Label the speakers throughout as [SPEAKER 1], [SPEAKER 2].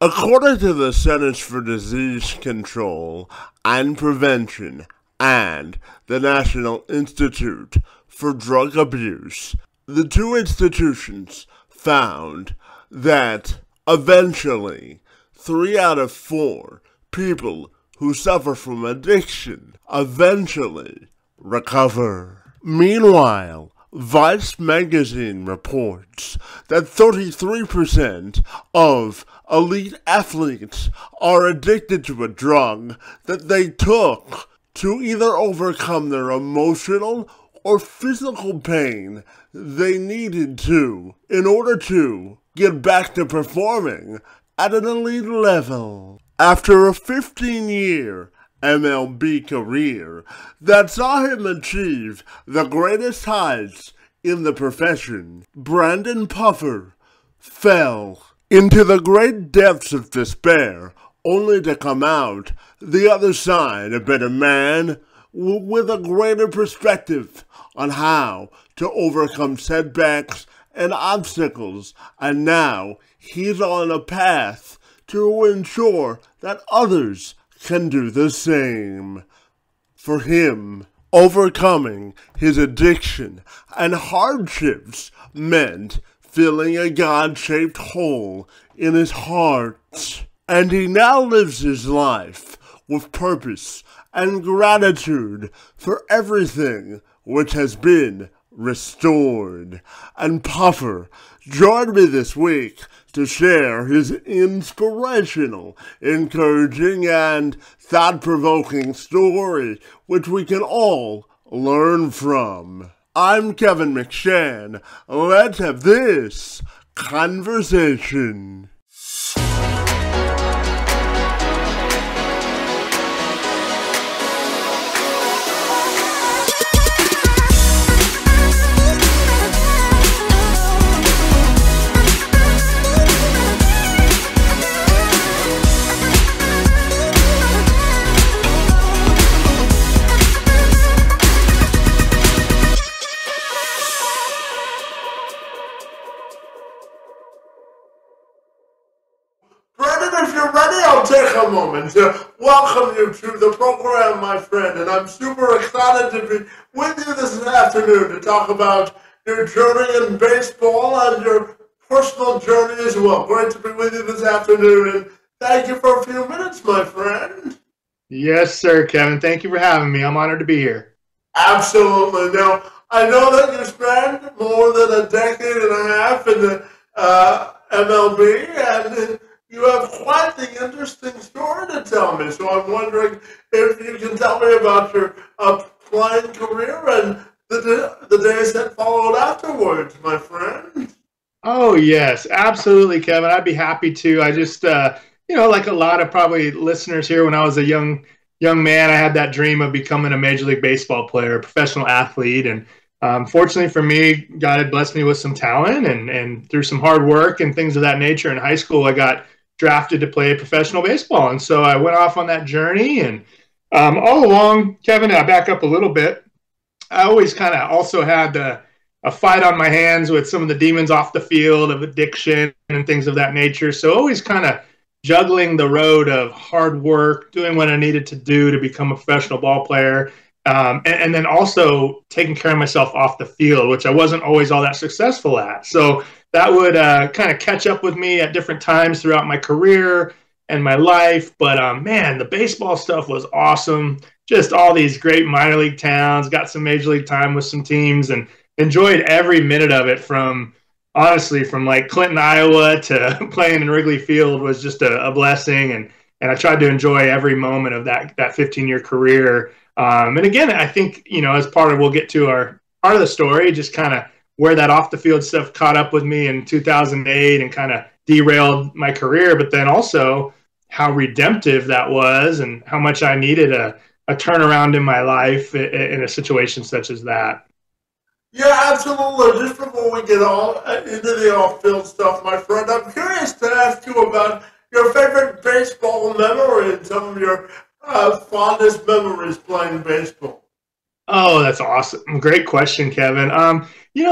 [SPEAKER 1] According to the Centers for Disease Control and Prevention and the National Institute for Drug Abuse, the two institutions found that eventually 3 out of 4 people who suffer from addiction eventually recover. Meanwhile, Vice magazine reports that 33% of elite athletes are addicted to a drug that they took to either overcome their emotional or physical pain they needed to in order to get back to performing at an elite level. After a 15-year MLB career that saw him achieve the greatest heights in the profession, Brandon Puffer fell into the great depths of despair, only to come out the other side a better man with a greater perspective on how to overcome setbacks and obstacles, and now he's on a path to ensure that others can do the same. For him, overcoming his addiction and hardships meant filling a God-shaped hole in his heart. And he now lives his life with purpose and gratitude for everything which has been restored. And Puffer joined me this week to share his inspirational, encouraging, and thought-provoking story, which we can all learn from. I'm Kevin McShann. Let's have this conversation. If you're ready, I'll take a moment to welcome you to the program, my friend, and I'm super excited to be with you this afternoon to talk about your journey in baseball and your personal journey as well. Great to be with you this afternoon, and thank you for a few minutes, my friend.
[SPEAKER 2] Yes, sir, Kevin. Thank you for having me. I'm honored to be here.
[SPEAKER 1] Absolutely. Now, I know that you spent more than a decade and a half in the MLB, and you have quite the interesting story to tell me, so I'm wondering if you can tell me about your playing career and the days that followed afterwards, my friend.
[SPEAKER 2] Oh, yes, absolutely, Kevin. I'd be happy to. I just, like a lot of probably listeners here, when I was a young man, I had that dream of becoming a Major League Baseball player, a professional athlete, and fortunately for me, God had blessed me with some talent, and through some hard work and things of that nature in high school, I got drafted to play professional baseball. And so I went off on that journey. And all along, Kevin, I back up a little bit, I always kind of also had a fight on my hands with some of the demons off the field of addiction and things of that nature. So always kind of juggling the road of hard work, doing what I needed to do to become a professional ball player, and then also taking care of myself off the field, which I wasn't always all that successful at. So that would kind of catch up with me at different times throughout my career and my life. But man, the baseball stuff was awesome. Just all these great minor league towns, got some major league time with some teams, and enjoyed every minute of it. Honestly, from like Clinton, Iowa to playing in Wrigley Field was just a blessing. And I tried to enjoy every moment of that 15-year career. And again, I think, as we'll get to our part of the story, just kind of where that off the field stuff caught up with me in 2008 and kind of derailed my career, but then also how redemptive that was and how much I needed a turnaround in my life in a situation such as that.
[SPEAKER 1] Yeah, absolutely. Just before we get all into the off-field stuff, my friend, I'm curious to ask you about your favorite baseball memory and some of your fondest memories playing baseball.
[SPEAKER 2] Oh, that's awesome. Great question, Kevin.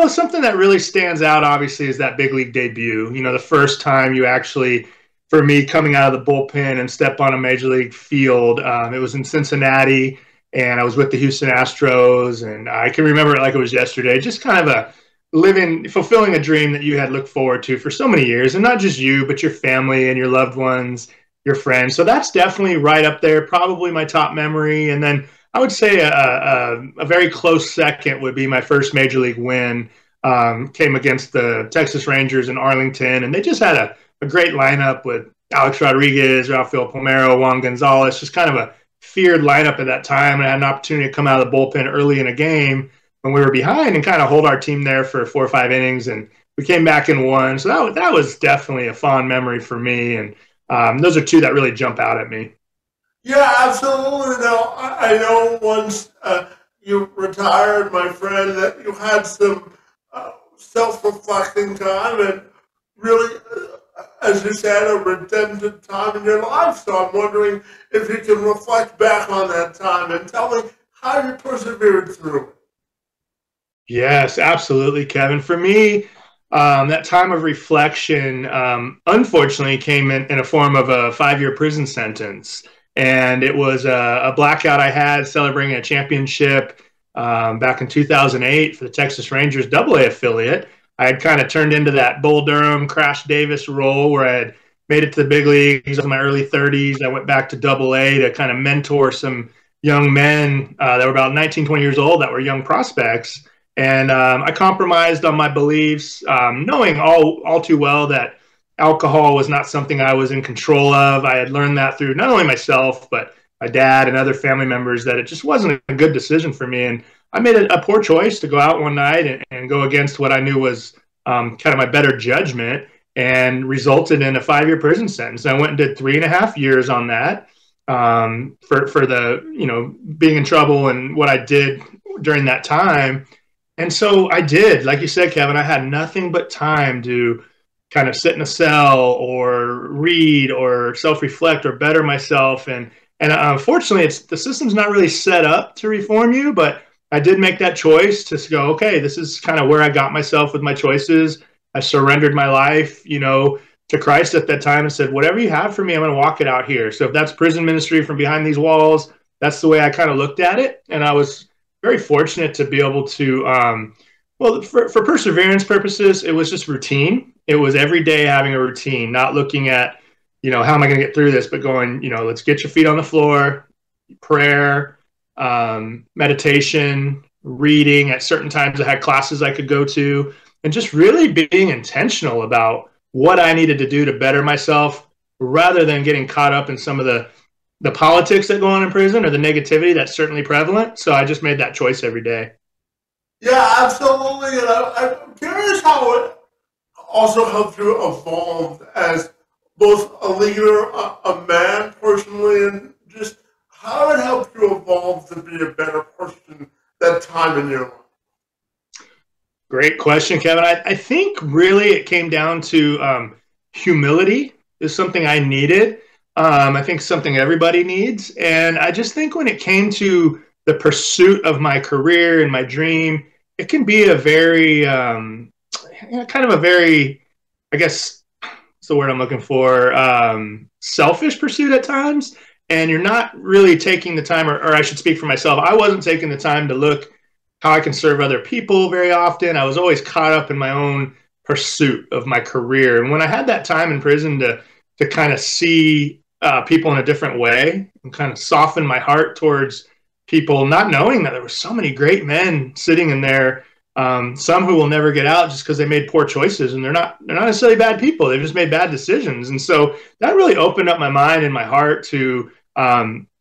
[SPEAKER 2] Something that really stands out, obviously, is that big league debut. The first time you actually for me coming out of the bullpen and step on a major league field. It was in Cincinnati, and I was with the Houston Astros, and I can remember it like it was yesterday. Just kind of a fulfilling a dream that you had looked forward to for so many years, and not just you, but your family and your loved ones, your friends. So that's definitely right up there, probably my top memory. And then I would say a very close second would be my first major league win. Came against the Texas Rangers in Arlington, and they just had a great lineup with Alex Rodriguez, Rafael Palmeiro, Juan Gonzalez, just kind of a feared lineup at that time. And I had an opportunity to come out of the bullpen early in a game when we were behind and kind of hold our team there for 4 or 5 innings. And we came back and won. So that was definitely a fond memory for me. And those are two that really jump out at me.
[SPEAKER 1] Yeah, absolutely. Now, I know once you retired, my friend, that you had some self-reflecting time and really, as you said, a redemptive time in your life. So I'm wondering if you can reflect back on that time and tell me how you persevered through it.
[SPEAKER 2] Yes, absolutely, Kevin. For me, that time of reflection, unfortunately, came in a form of a 5-year prison sentence. And it was a blackout I had celebrating a championship back in 2008 for the Texas Rangers AA affiliate. I had kind of turned into that Bull Durham, Crash Davis role where I had made it to the big leagues in my early 30s. I went back to AA to kind of mentor some young men that were about 19, 20 years old that were young prospects. And I compromised on my beliefs, knowing all too well that alcohol was not something I was in control of. I had learned that through not only myself, but my dad and other family members, that it just wasn't a good decision for me. And I made a poor choice to go out one night and go against what I knew was kind of my better judgment, and resulted in a 5-year prison sentence. I went and did 3.5 years on that for the, being in trouble and what I did during that time. And so I did, like you said, Kevin, I had nothing but time to kind of sit in a cell or read or self-reflect or better myself. And unfortunately, the system's not really set up to reform you, but I did make that choice to go, okay, this is kind of where I got myself with my choices. I surrendered my life, to Christ at that time and said, whatever you have for me, I'm going to walk it out here. So if that's prison ministry from behind these walls, that's the way I kind of looked at it. And I was very fortunate to be able to, for perseverance purposes, it was just routine. It was every day having a routine, not looking at, how am I going to get through this, but going, let's get your feet on the floor, prayer, meditation, reading. At certain times I had classes I could go to, and just really being intentional about what I needed to do to better myself, rather than getting caught up in some of the politics that go on in prison or the negativity that's certainly prevalent. So I just made that choice every day.
[SPEAKER 1] Yeah, absolutely. And I'm curious how it also helped you evolve as both a leader, a man personally, and just how it helped you evolve to be a better person that time in your life.
[SPEAKER 2] Great question, Kevin. I think really it came down to humility is something I needed. I think something everybody needs. And I just think when it came to the pursuit of my career and my dream, it can be a very, kind of a very, I guess, what's the word I'm looking for, selfish pursuit at times. And you're not really taking the time, or I should speak for myself, I wasn't taking the time to look how I can serve other people very often. I was always caught up in my own pursuit of my career. And when I had that time in prison to kind of see people in a different way and kind of soften my heart towards people, not knowing that there were so many great men sitting in there, some who will never get out just because they made poor choices, and they're not necessarily bad people. They've just made bad decisions. And so that really opened up my mind and my heart to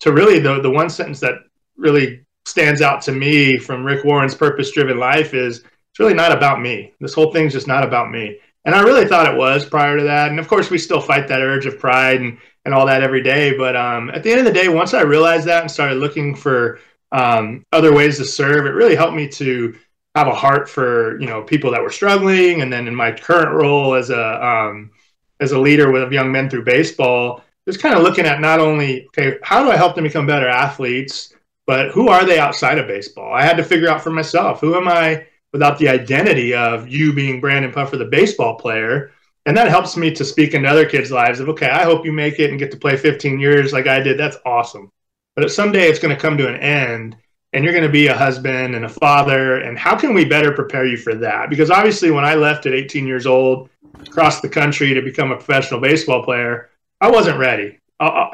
[SPEAKER 2] really the one sentence that really stands out to me from Rick Warren's Purpose-Driven Life is, it's really not about me. This whole thing's just not about me. And I really thought it was prior to that. And of course, we still fight that urge of pride and all that every day. But at the end of the day, once I realized that and started looking for other ways to serve, it really helped me to have a heart for, people that were struggling. And then in my current role as a leader with young men through baseball, just kind of looking at not only, okay, how do I help them become better athletes, but who are they outside of baseball? I had to figure out for myself, who am I without the identity of you being Brandon Puffer, the baseball player? And that helps me to speak into other kids' lives of, okay, I hope you make it and get to play 15 years like I did. That's awesome. But someday it's going to come to an end and you're going to be a husband and a father. And how can we better prepare you for that? Because obviously, when I left at 18 years old, across the country to become a professional baseball player, I wasn't ready.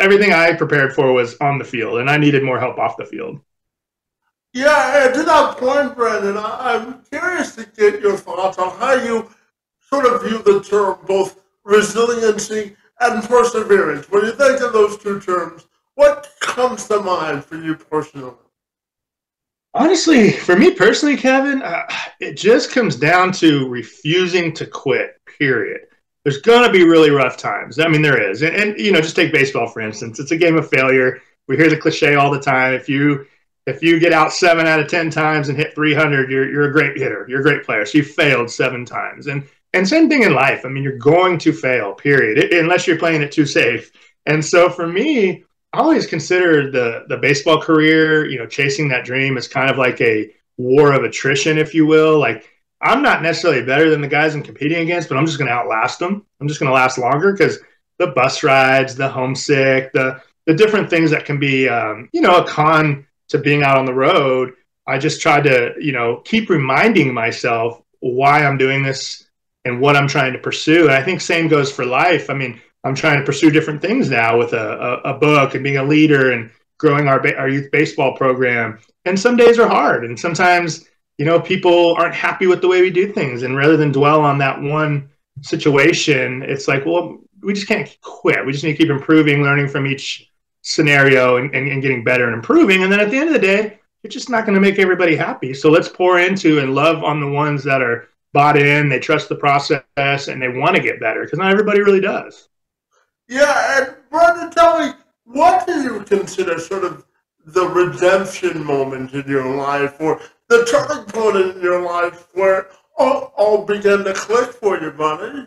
[SPEAKER 2] Everything I prepared for was on the field, and I needed more help off the field.
[SPEAKER 1] Yeah, and to that point, Brandon, I'm curious to get your thoughts on how you sort of view the term both resiliency and perseverance. When you think of those two terms, what comes to mind for you personally?
[SPEAKER 2] Honestly, for me personally, Kevin, it just comes down to refusing to quit, period. There's going to be really rough times. I mean, there is. And, just take baseball, for instance. It's a game of failure. We hear the cliche all the time. If you get out 7 out of 10 times and hit 300, you're a great hitter. You're a great player. So you failed 7 times. And same thing in life. I mean, you're going to fail, period, unless you're playing it too safe. And so for me, I always consider the baseball career, chasing that dream as kind of like a war of attrition, if you will. Like, I'm not necessarily better than the guys I'm competing against, but I'm just going to outlast them. I'm just going to last longer because the bus rides, the homesick, the different things that can be, a con to being out on the road. I just try to, keep reminding myself why I'm doing this and what I'm trying to pursue. And I think same goes for life. I mean, I'm trying to pursue different things now with a book and being a leader and growing our youth baseball program. And some days are hard. And sometimes, people aren't happy with the way we do things. And rather than dwell on that one situation, it's like, well, we just can't quit. We just need to keep improving, learning from each scenario and getting better and improving. And then at the end of the day, it's just not going to make everybody happy. So let's pour into and love on the ones that are bought in, they trust the process, and they want to get better, because not everybody really does.
[SPEAKER 1] Yeah, and Brandon, tell me, what do you consider sort of the redemption moment in your life, or the turning point in your life where all began to click for you, buddy?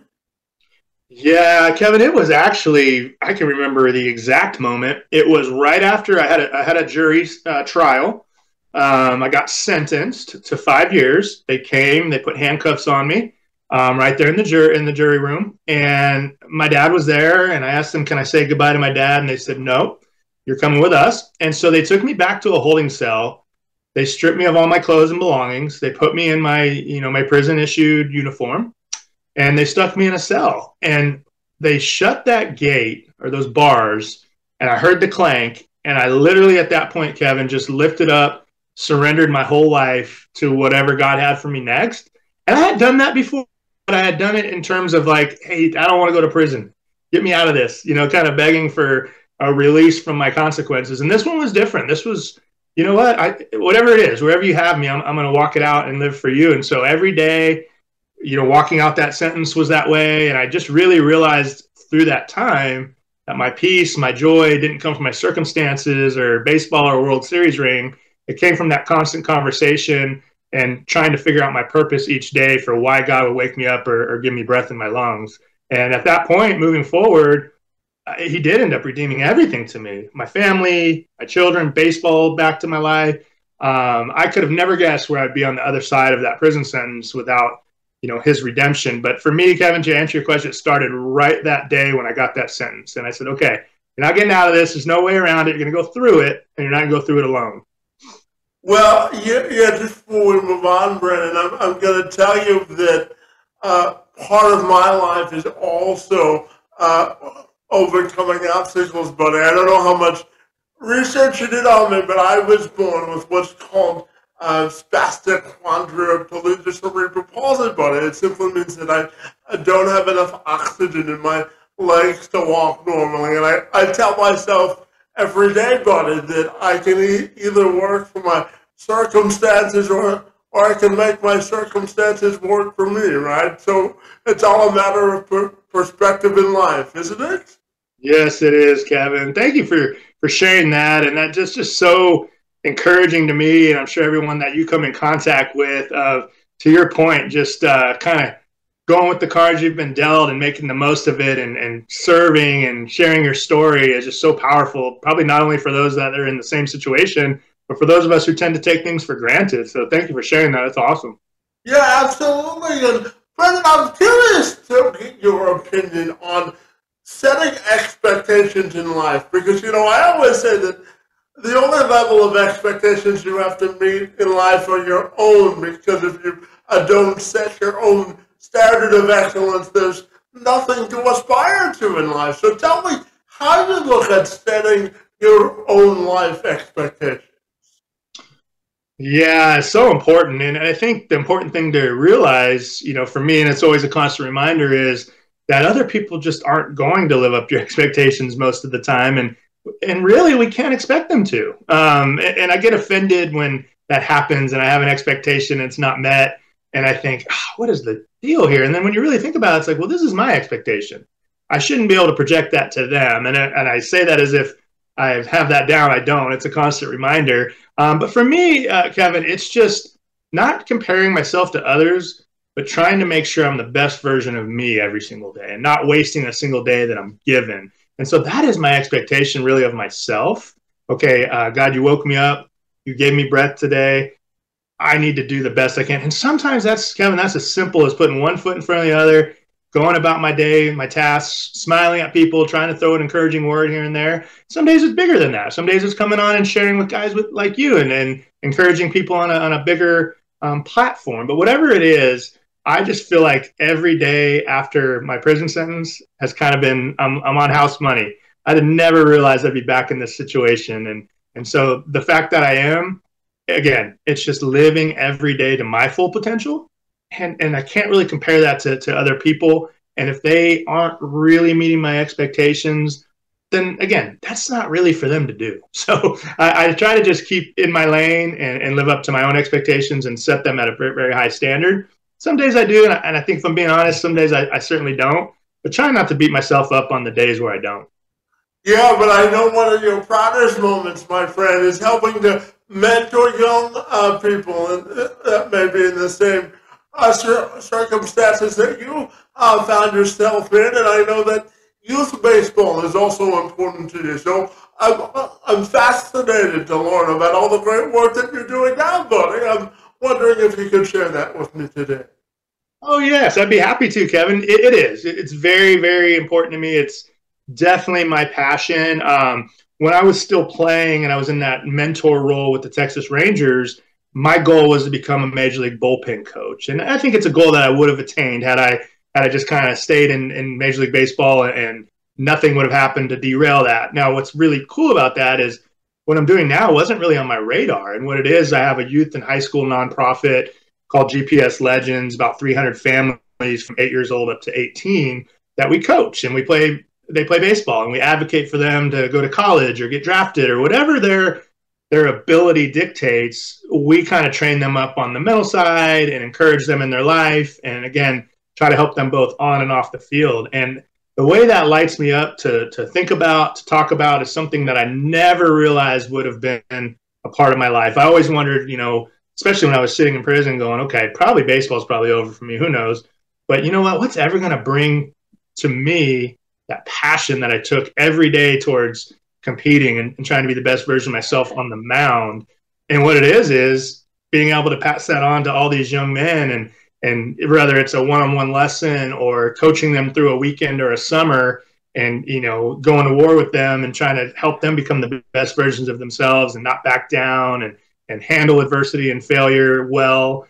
[SPEAKER 2] Yeah, Kevin, it was actually, I can remember the exact moment. It was right after I had a jury trial. I got sentenced to 5 years. They came, they put handcuffs on me right there in the jury room, and my dad was there. And I asked them, "Can I say goodbye to my dad?" And they said, "No, you're coming with us." And so they took me back to a holding cell. They stripped me of all my clothes and belongings. They put me in my prison issued uniform, and they stuck me in a cell. And they shut that gate or those bars, and I heard the clank. And I literally at that point, Kevin, just lifted up, surrendered my whole life to whatever God had for me next. And I had done that before, but I had done it in terms of like, hey, I don't want to go to prison. Get me out of this, kind of begging for a release from my consequences. And this one was different. This was, whatever it is, wherever you have me, I'm going to walk it out and live for you. And so every day, walking out that sentence was that way. And I just really realized through that time that my peace, my joy didn't come from my circumstances or baseball or World Series ring. It came from that constant conversation and trying to figure out my purpose each day for why God would wake me up or give me breath in my lungs. And at that point, moving forward, he did end up redeeming everything to me. My family, my children, baseball back to my life. I could have never guessed where I'd be on the other side of that prison sentence without, his redemption. But for me, Kevin, to answer your question, it started right that day when I got that sentence. And I said, okay, you're not getting out of this. There's no way around it. You're going to go through it, and you're not going to go through it alone.
[SPEAKER 1] Well, yeah, just before we move on, Brennan, I'm going to tell you that part of my life is also overcoming obstacles, buddy. I don't know how much research you did on me, but I was born with what's called spastic quadriplegia cerebral palsy, buddy. It simply means that I don't have enough oxygen in my legs to walk normally, and I tell myself every day, buddy, that I can either work for my circumstances or I can make my circumstances work for me, right? So it's all a matter of perspective in life, isn't it?
[SPEAKER 2] Yes, it is, Kevin. Thank you for sharing that. And that just so encouraging to me, and I'm sure everyone that you come in contact with, to your point, just kind of going with the cards you've been dealt and making the most of it and serving and sharing your story is just so powerful, probably not only for those that are in the same situation, but for those of us who tend to take things for granted. So thank you for sharing that. It's awesome.
[SPEAKER 1] Yeah, absolutely. And Brendan, I'm curious to get your opinion on setting expectations in life because, I always say that the only level of expectations you have to meet in life are your own because if you don't set your own standard of excellence, there's nothing to aspire to in life. So tell me how you look at setting your own life expectations.
[SPEAKER 2] Yeah, it's so important. And I think the important thing to realize, for me, and it's always a constant reminder, is that other people just aren't going to live up to your expectations most of the time. And really, we can't expect them to. And I get offended when that happens and I have an expectation and it's not met. And I think, what is the deal here? And then when you really think about it, it's like, well, this is my expectation. I shouldn't be able to project that to them. And I say that as if I have that down. I don't. It's a constant reminder. But for me, Kevin, it's just not comparing myself to others, but trying to make sure I'm the best version of me every single day and not wasting a single day that I'm given. And so that is my expectation really of myself. Okay, God, you woke me up. You gave me breath today. I need to do the best I can. And sometimes Kevin, that's as simple as putting one foot in front of the other, going about my day, my tasks, smiling at people, trying to throw an encouraging word here and there. Some days it's bigger than that. Some days it's coming on and sharing with guys like you and encouraging people on a bigger platform. But whatever it is, I just feel like every day after my prison sentence has kind of been, I'm on house money. I had never realized I'd be back in this situation. And so the fact that I am, again, it's just living every day to my full potential. And I can't really compare that to other people. And if they aren't really meeting my expectations, then again, that's not really for them to do. So I try to just keep in my lane and live up to my own expectations and set them at a very, very high standard. Some days I do, and I think if I'm being honest, some days I certainly don't. But try not to beat myself up on the days where I don't.
[SPEAKER 1] Yeah, but I know one of your proudest moments, my friend, is helping to mentor young people and that may be in the same circumstances that you found yourself in. And I know that youth baseball is also important to you. So I'm fascinated to learn about all the great work that you're doing now, buddy. I'm wondering if you could share that with me today.
[SPEAKER 2] Oh, yes, I'd be happy to, Kevin. It is. It's very, very important to me. It's definitely my passion. When I was still playing and I was in that mentor role with the Texas Rangers, my goal was to become a major league bullpen coach. And I think it's a goal that I would have attained had I just kind of stayed in Major League Baseball and nothing would have happened to derail that. Now, what's really cool about that is what I'm doing now wasn't really on my radar. And what it is, I have a youth and high school nonprofit called GPS Legends, about 300 families from 8 years old up to 18 that we coach. And they play baseball and we advocate for them to go to college or get drafted or whatever their ability dictates. We kind of train them up on the mental side and encourage them in their life. And again, try to help them both on and off the field. And the way that lights me up to think about, to talk about is something that I never realized would have been a part of my life. I always wondered, especially when I was sitting in prison going, okay, probably baseball is probably over for me. Who knows? But you know what? What's ever going to bring to me that passion that I took every day towards competing and trying to be the best version of myself on the mound? And what it is being able to pass that on to all these young men and whether it's a one-on-one lesson or coaching them through a weekend or a summer and, going to war with them and trying to help them become the best versions of themselves and not back down and handle adversity and failure well,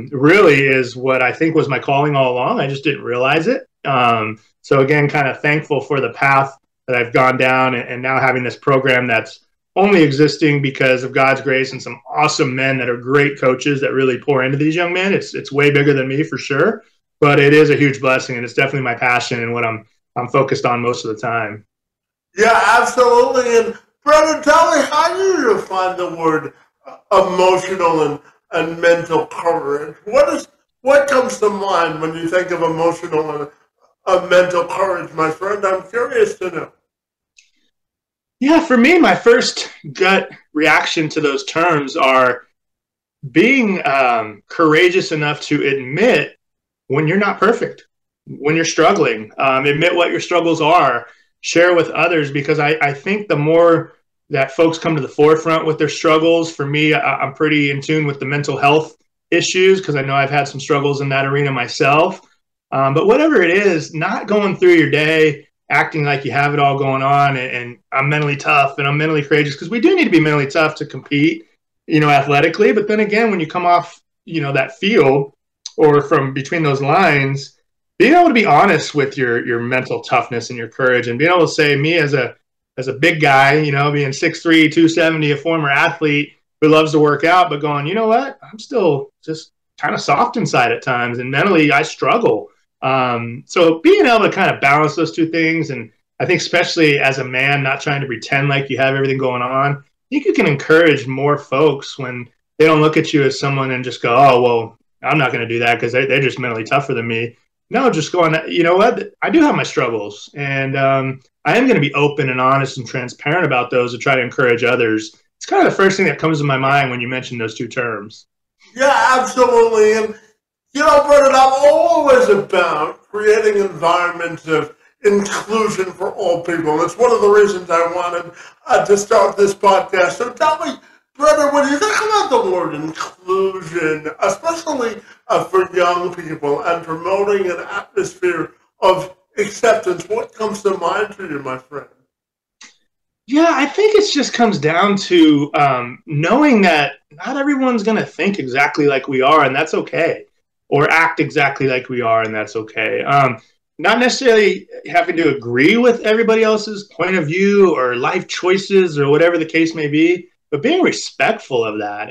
[SPEAKER 2] really is what I think was my calling all along. I just didn't realize it. So again, kind of thankful for the path that I've gone down and now having this program that's only existing because of God's grace and some awesome men that are great coaches that really pour into these young men. It's way bigger than me for sure, but it is a huge blessing and it's definitely my passion and what I'm focused on most of the time.
[SPEAKER 1] Yeah, absolutely. And Brendan, tell me, how do you define the word emotional and mental courage? What comes to mind when you think of emotional and mental courage, my friend? I'm curious to know.
[SPEAKER 2] Yeah, for me, my first gut reaction to those terms are being courageous enough to admit when you're not perfect, when you're struggling, admit what your struggles are, share with others, because I think the more that folks come to the forefront with their struggles, for me, I'm pretty in tune with the mental health issues because I know I've had some struggles in that arena myself. But whatever it is, not going through your day acting like you have it all going on and I'm mentally tough and I'm mentally courageous, because we do need to be mentally tough to compete, athletically. But then again, when you come off, that field or from between those lines, being able to be honest with your mental toughness and your courage, and being able to say, me as a big guy, being 6'3", 270, a former athlete who loves to work out, but going, you know what, I'm still just kind of soft inside at times, and mentally I struggle. So being able to kind of balance those two things, and I think especially as a man, not trying to pretend like you have everything going on, I think you can encourage more folks when they don't look at you as someone and just go, oh, well, I'm not going to do that because they're just mentally tougher than me. No, just going, you know what, I do have my struggles, and I am going to be open and honest and transparent about those to try to encourage others. It's kind of the first thing that comes to my mind when you mention those two terms.
[SPEAKER 1] Yeah, absolutely. And, Brendan, I'm always about creating environments of inclusion for all people. That's one of the reasons I wanted to start this podcast. So tell me, Brendan, when you think about the word inclusion, especially for young people and promoting an atmosphere of acceptance, what comes to mind to you, my friend?
[SPEAKER 2] Yeah, I think it just comes down to knowing that not everyone's going to think exactly like we are, and that's okay, or act exactly like we are, and that's okay. Not necessarily having to agree with everybody else's point of view or life choices or whatever the case may be, but being respectful of that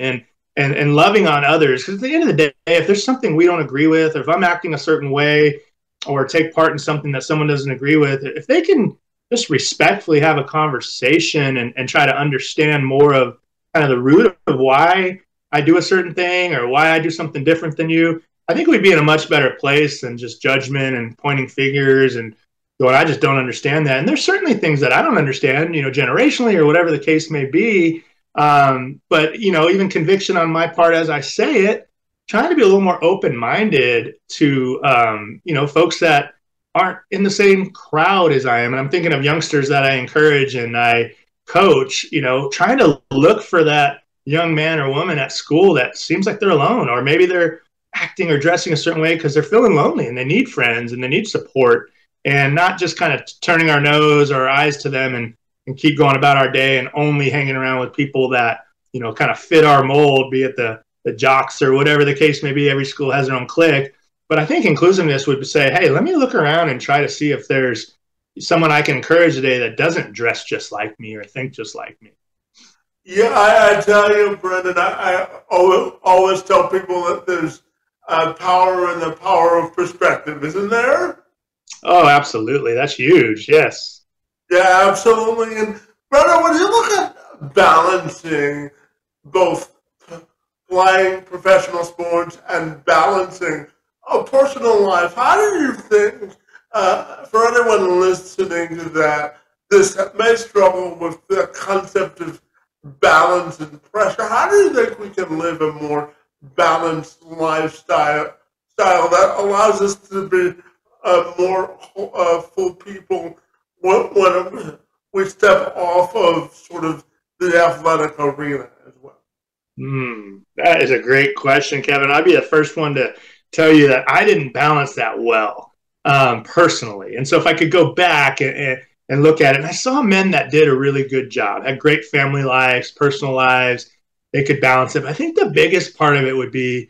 [SPEAKER 2] and loving on others. Because at the end of the day, if there's something we don't agree with, or if I'm acting a certain way or take part in something that someone doesn't agree with, if they can just respectfully have a conversation and try to understand more of kind of the root of why I do a certain thing or why I do something different than you, I think we'd be in a much better place than just judgment and pointing fingers and going, I just don't understand that. And there's certainly things that I don't understand, generationally or whatever the case may be. But, even conviction on my part as I say it, trying to be a little more open-minded to, folks that aren't in the same crowd as I am. And I'm thinking of youngsters that I encourage and I coach, trying to look for that young man or woman at school that seems like they're alone, or maybe they're acting or dressing a certain way because they're feeling lonely and they need friends and they need support, and not just kind of turning our nose or our eyes to them and keep going about our day and only hanging around with people that, kind of fit our mold, be it the jocks or whatever the case may be. Every school has their own clique. But I think inclusiveness would say, hey, let me look around and try to see if there's someone I can encourage today that doesn't dress just like me or think just like me.
[SPEAKER 1] Yeah, I tell you, Brendan, I always tell people that there's power in the power of perspective, isn't there?
[SPEAKER 2] Oh, absolutely. That's huge. Yes.
[SPEAKER 1] Yeah, absolutely. And Brendan, when you look at balancing both playing professional sports and balancing a personal life, how do you think, for anyone listening to that, this may struggle with the concept of balance and pressure, how do you think we can live a more balanced lifestyle that allows us to be more full people when we step off of sort of the athletic arena as well?
[SPEAKER 2] That is a great question, Kevin. I'd be the first one to tell you that I didn't balance that well personally. And so if I could go back and look at it, and I saw men that did a really good job, had great family lives, personal lives, they could balance it. But I think the biggest part of it would be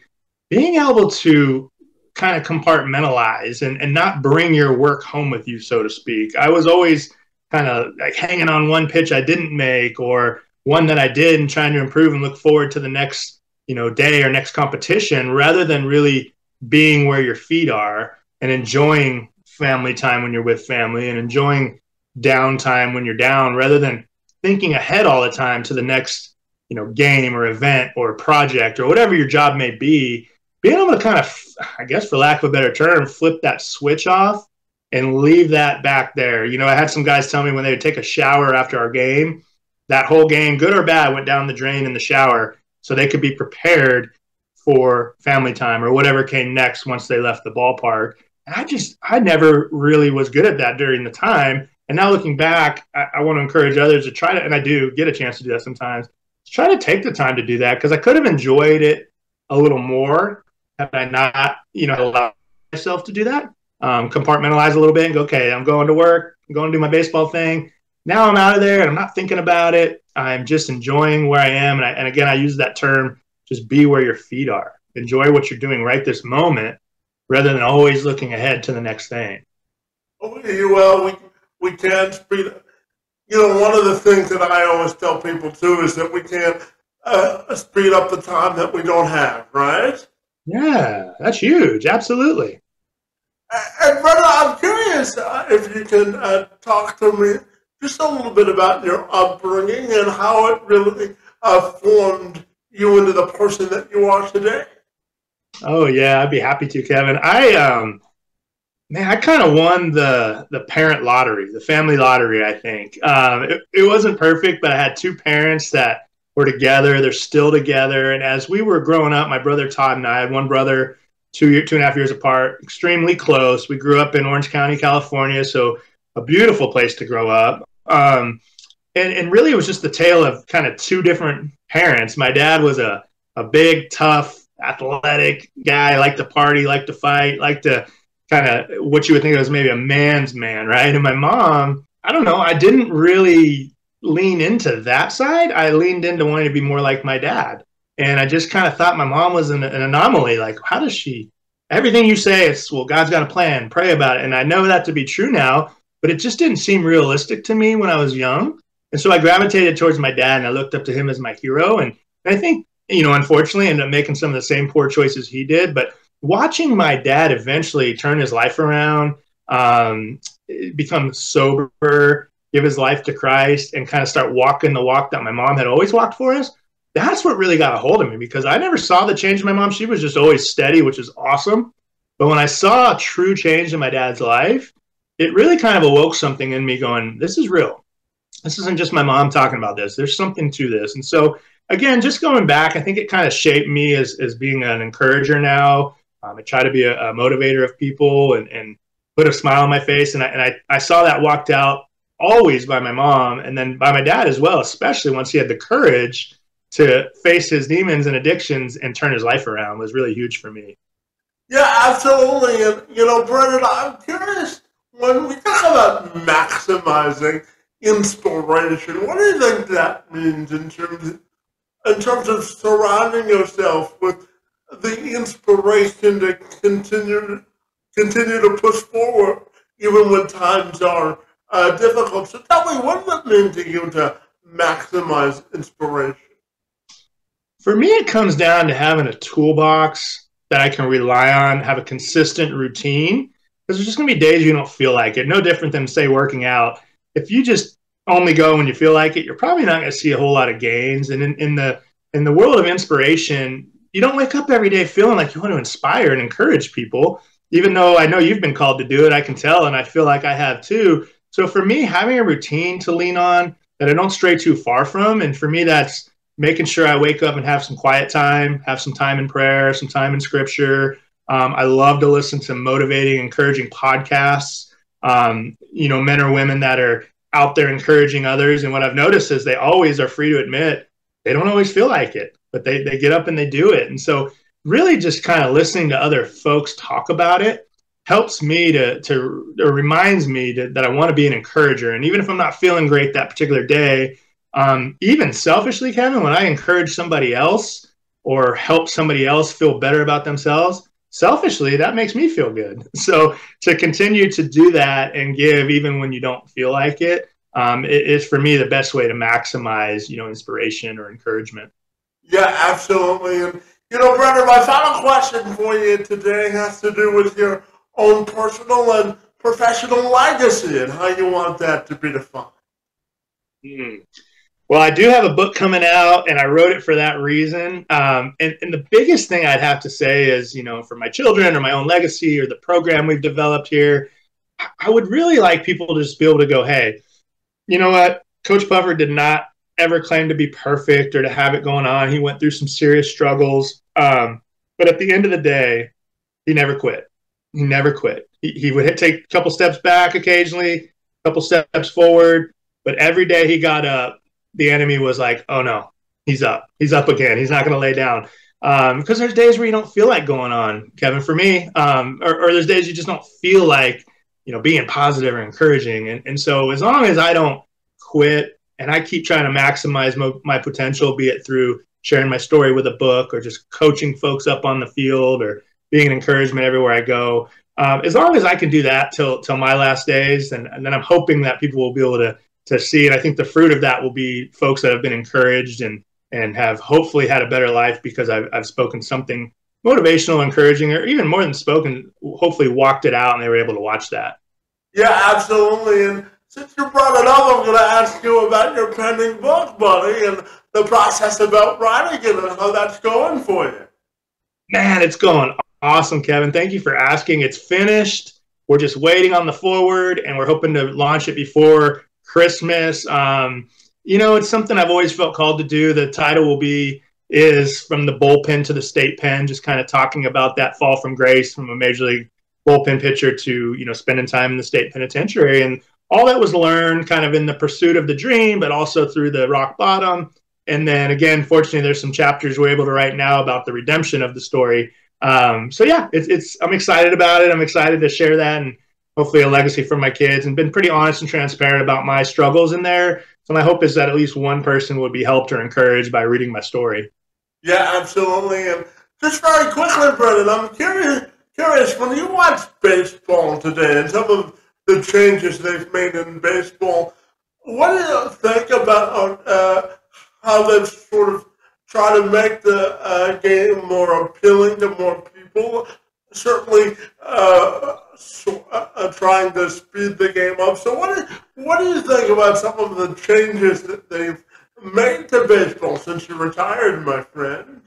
[SPEAKER 2] being able to kind of compartmentalize and not bring your work home with you, so to speak. I was always kind of like hanging on one pitch I didn't make, or one that I did, and trying to improve and look forward to the next, day or next competition, rather than really being where your feet are and enjoying family time when you're with family and enjoying downtime when you're down, rather than thinking ahead all the time to the next, game or event or project or whatever your job may be. Being able to kind of, I guess, for lack of a better term, flip that switch off and leave that back there. I had some guys tell me when they would take a shower after our game, that whole game, good or bad, went down the drain in the shower, so they could be prepared for family time or whatever came next once they left the ballpark. And I never really was good at that during the time. And now looking back, I want to encourage others to try to, and I do get a chance to do that sometimes, to try to take the time to do that, because I could have enjoyed it a little more had I not, allowed myself to do that. Compartmentalize a little bit and go, okay, I'm going to work, I'm going to do my baseball thing. Now I'm out of there and I'm not thinking about it. I'm just enjoying where I am. And again, I use that term, just be where your feet are. Enjoy what you're doing right this moment rather than always looking ahead to the next thing.
[SPEAKER 1] Well, we can't speed. One of the things that I always tell people too is that we can't speed up the time that we don't have, right?
[SPEAKER 2] Yeah, that's huge. Absolutely.
[SPEAKER 1] And brother, I'm curious if you can talk to me just a little bit about your upbringing and how it really formed you into the person that you are today.
[SPEAKER 2] Oh yeah, I'd be happy to, Kevin. I kind of won the parent lottery, the family lottery. I think it wasn't perfect, but I had two parents that were together. They're still together. And as we were growing up, my brother Todd and I had one brother, 2.5 years apart, extremely close. We grew up in Orange County, California, so a beautiful place to grow up. And really, it was just the tale of kind of two different parents. My dad was a big, tough, athletic guy, liked to party, liked to fight, liked to kind of what you would think of as maybe a man's man, right? And my mom, I don't know, I didn't really lean into that side. I leaned into wanting to be more like my dad. And I just kind of thought my mom was an anomaly. Like, how does she, everything you say, it's, well, God's got a plan, pray about it. And I know that to be true now, but it just didn't seem realistic to me when I was young. And so I gravitated towards my dad and I looked up to him as my hero. And I think, unfortunately, I ended up making some of the same poor choices he did. But watching my dad eventually turn his life around, become sober, give his life to Christ, and kind of start walking the walk that my mom had always walked for us, that's what really got a hold of me, because I never saw the change in my mom. She was just always steady, which is awesome. But when I saw a true change in my dad's life, it really kind of awoke something in me going, this is real. This isn't just my mom talking about this. There's something to this. And so, again, just going back, I think it kind of shaped me as being an encourager now. I try to be a motivator of people and put a smile on my face. And I saw that walked out always by my mom and then by my dad as well, especially once he had the courage to face his demons and addictions and turn his life around, was really huge for me.
[SPEAKER 1] Yeah, absolutely. And, Brendan, I'm curious, when we talk about maximizing inspiration, what do you think that means in terms of surrounding yourself with the inspiration to continue to push forward even when times are difficult? So tell me, what does it mean to you to maximize inspiration?
[SPEAKER 2] For me, it comes down to having a toolbox that I can rely on, have a consistent routine, because there's just going to be days you don't feel like it. No different than, say, working out. If you just only go when you feel like it, you're probably not going to see a whole lot of gains. And in the world of inspiration, you don't wake up every day feeling like you want to inspire and encourage people, even though I know you've been called to do it. I can tell, and I feel like I have too. So for me, having a routine to lean on that I don't stray too far from, and for me, that's making sure I wake up and have some quiet time, have some time in prayer, some time in scripture. I love to listen to motivating, encouraging podcasts, men or women that are out there encouraging others. And what I've noticed is they always are free to admit they don't always feel like it, but they get up and they do it. And so really just kind of listening to other folks talk about it helps me or reminds me that I want to be an encourager. And even if I'm not feeling great that particular day, even selfishly, Kevin, when I encourage somebody else or help somebody else feel better about themselves, selfishly, that makes me feel good. So to continue to do that and give even when you don't feel like it, it is for me the best way to maximize, inspiration or encouragement.
[SPEAKER 1] Yeah, absolutely. And, Brendan, my final question for you today has to do with your own personal and professional legacy and how you want that to be defined.
[SPEAKER 2] Well, I do have a book coming out, and I wrote it for that reason. And the biggest thing I'd have to say is, for my children or my own legacy or the program we've developed here, I would really like people to just be able to go, hey, you know what? Coach Puffer did not ever claim to be perfect or to have it going on. He went through some serious struggles. But at the end of the day, he never quit. He never quit. He would take a couple steps back occasionally, a couple steps forward. But every day he got up, the enemy was like, oh no, he's up. He's up again. He's not going to lay down. Because there's days where you don't feel like going on, Kevin, for me, or there's days you just don't feel like, being positive or encouraging. And so as long as I don't quit and I keep trying to maximize my potential, be it through sharing my story with a book or just coaching folks up on the field or being an encouragement everywhere I go, as long as I can do that till my last days, and then I'm hoping that people will be able to see it. I think the fruit of that will be folks that have been encouraged and have hopefully had a better life because I've spoken something motivational, encouraging, or even more than spoken, hopefully walked it out and they were able to watch that.
[SPEAKER 1] Yeah, absolutely. And since you brought it up, I'm going to ask you about your pending book, buddy, and the process about writing it and how that's going for you.
[SPEAKER 2] Man, it's going awesome, Kevin. Thank you for asking. It's finished. We're just waiting on the forward, and we're hoping to launch it before Christmas. It's something I've always felt called to do. The title is From the Bullpen to the State Pen, just kind of talking about that fall from grace from a major league bullpen pitcher to, spending time in the state penitentiary. And all that was learned kind of in the pursuit of the dream, but also through the rock bottom. And then again, fortunately, there's some chapters we're able to write now about the redemption of the story. So yeah, I'm excited about it. I'm excited to share that and hopefully a legacy for my kids, and been pretty honest and transparent about my struggles in there. So my hope is that at least one person would be helped or encouraged by reading my story.
[SPEAKER 1] Yeah, absolutely. And just very quickly, Brendan, I'm curious, when you watch baseball today and some of the changes they've made in baseball, what do you think about how they've sort of tried to make the game more appealing to more people? Certainly trying to speed the game up. So what do you think about some of the changes that they've made to baseball since you retired, my friend?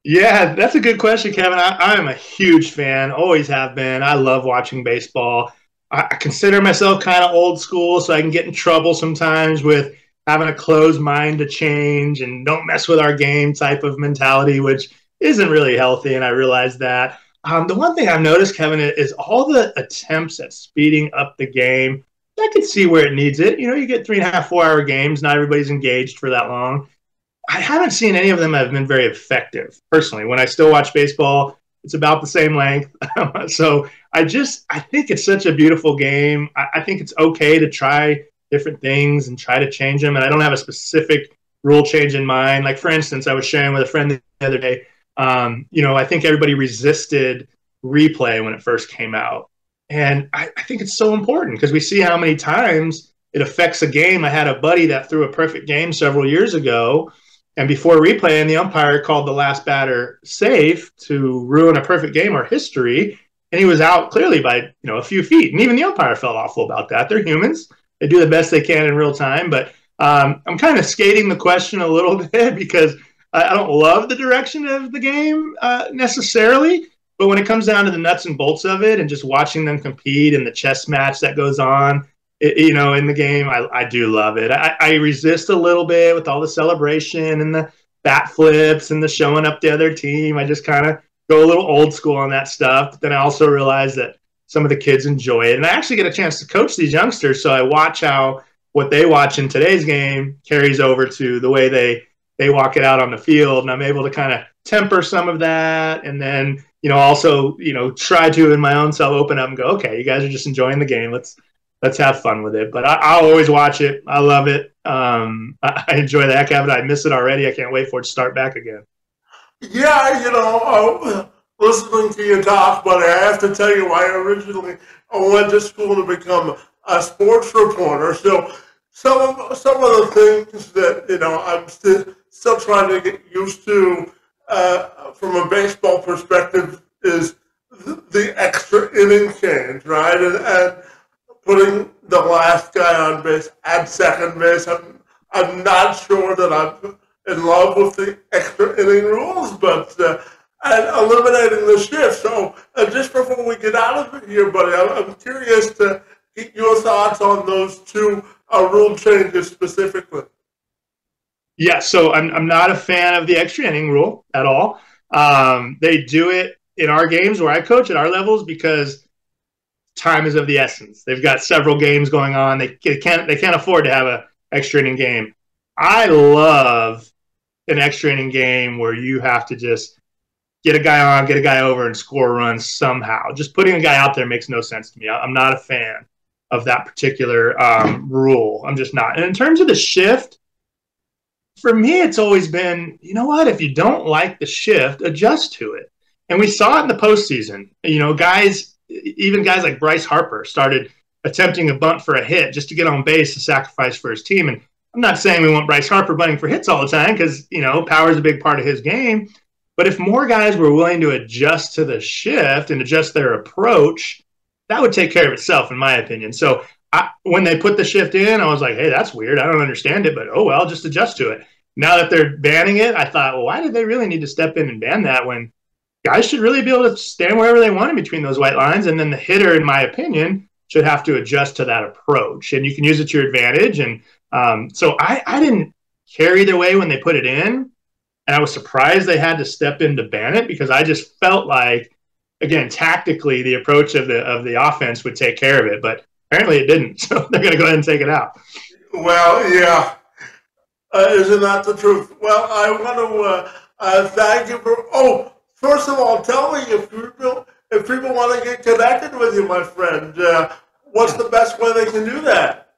[SPEAKER 2] Yeah, that's a good question, Kevin. I'm a huge fan, always have been. I love watching baseball. I consider myself kind of old school, so I can get in trouble sometimes with having a closed mind to change and don't mess with our game type of mentality, which isn't really healthy, and I realize that. The one thing I've noticed, Kevin, is all the attempts at speeding up the game. I could see where it needs it. You get 3.5, 4 hour games. Not everybody's engaged for that long. I haven't seen any of them have been very effective, personally. When I still watch baseball, it's about the same length. So I think it's such a beautiful game. I think it's okay to try different things and try to change them. And I don't have a specific rule change in mind. Like, for instance, I was sharing with a friend the other day, I think everybody resisted replay when it first came out. And I think it's so important because we see how many times it affects a game. I had a buddy that threw a perfect game several years ago, and before replaying, the umpire called the last batter safe to ruin a perfect game or history, and he was out clearly by a few feet. And even the umpire felt awful about that. They're humans; they do the best they can in real time. But I'm kind of skating the question a little bit because I don't love the direction of the game necessarily. But when it comes down to the nuts and bolts of it and just watching them compete and the chess match that goes on, in the game, I do love it. I resist a little bit with all the celebration and the bat flips and the showing up the other team. I just kind of go a little old school on that stuff. But then I also realize that some of the kids enjoy it. And I actually get a chance to coach these youngsters, so I watch how what they watch in today's game carries over to the way they walk it out on the field. And I'm able to kind of temper some of that, and then also try to in my own self open up and go, okay, you guys are just enjoying the game. Let's have fun with it. But I'll always watch it. I love it. I enjoy the heck out of it. I miss it already. I can't wait for it to start back again.
[SPEAKER 1] Yeah, listening to you talk, buddy, I have to tell you, I originally went to school to become a sports reporter. So some of the things that I'm still trying to get used to from a baseball perspective is the extra inning change, right? And putting the last guy on base at second base. I'm not sure that I'm in love with the extra inning rules, but and eliminating the shift. So just before we get out of here, buddy, I'm curious to get your thoughts on those two rule changes specifically.
[SPEAKER 2] Yeah, so I'm not a fan of the extra inning rule at all. They do it in our games where I coach at our levels because time is of the essence. They've got several games going on. They can't afford to have an extra inning game. I love an extra inning game where you have to just get a guy on, get a guy over, and score runs somehow. Just putting a guy out there makes no sense to me. I'm not a fan of that particular rule. I'm just not. And in terms of the shift, for me, it's always been, you know what? If you don't like the shift, adjust to it. And we saw it in the postseason. You know, guys, even guys like Bryce Harper started attempting a bunt for a hit just to get on base to sacrifice for his team. And I'm not saying we want Bryce Harper bunting for hits all the time because, you know, power is a big part of his game. But if more guys were willing to adjust to the shift and adjust their approach, that would take care of itself, in my opinion. So when they put the shift in, I was like, hey, that's weird. I don't understand it, but oh, well, just adjust to it. Now that they're banning it, I thought, well, why did they really need to step in and ban that when guys should really be able to stand wherever they want in between those white lines? And then the hitter, in my opinion, should have to adjust to that approach. And you can use it to your advantage. And so I didn't care either way when they put it in. And I was surprised they had to step in to ban it because I just felt like, again, tactically, the approach of the offense would take care of it. But apparently it didn't. So they're going to go ahead and take it out.
[SPEAKER 1] Well, yeah. Isn't that the truth? Well, I want to thank you for. Oh, first of all, tell me if people want to get connected with you, my friend. What's the best way they can do that?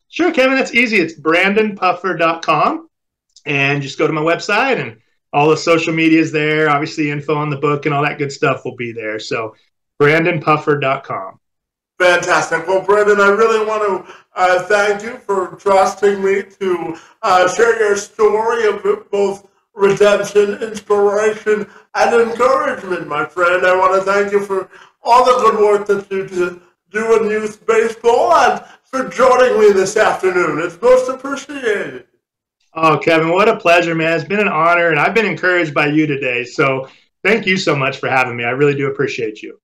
[SPEAKER 2] Sure, Kevin. That's easy. It's brandonpuffer.com, and just go to my website, and all the social media is there. Obviously, info on the book and all that good stuff will be there. So, brandonpuffer.com.
[SPEAKER 1] Fantastic. Well, Brandon, I really want to thank you for trusting me to share your story of both redemption, inspiration, and encouragement, my friend. I want to thank you for all the good work that you do in youth baseball and for joining me this afternoon. It's most appreciated.
[SPEAKER 2] Oh, Kevin, what a pleasure, man. It's been an honor, and I've been encouraged by you today. So thank you so much for having me. I really do appreciate you.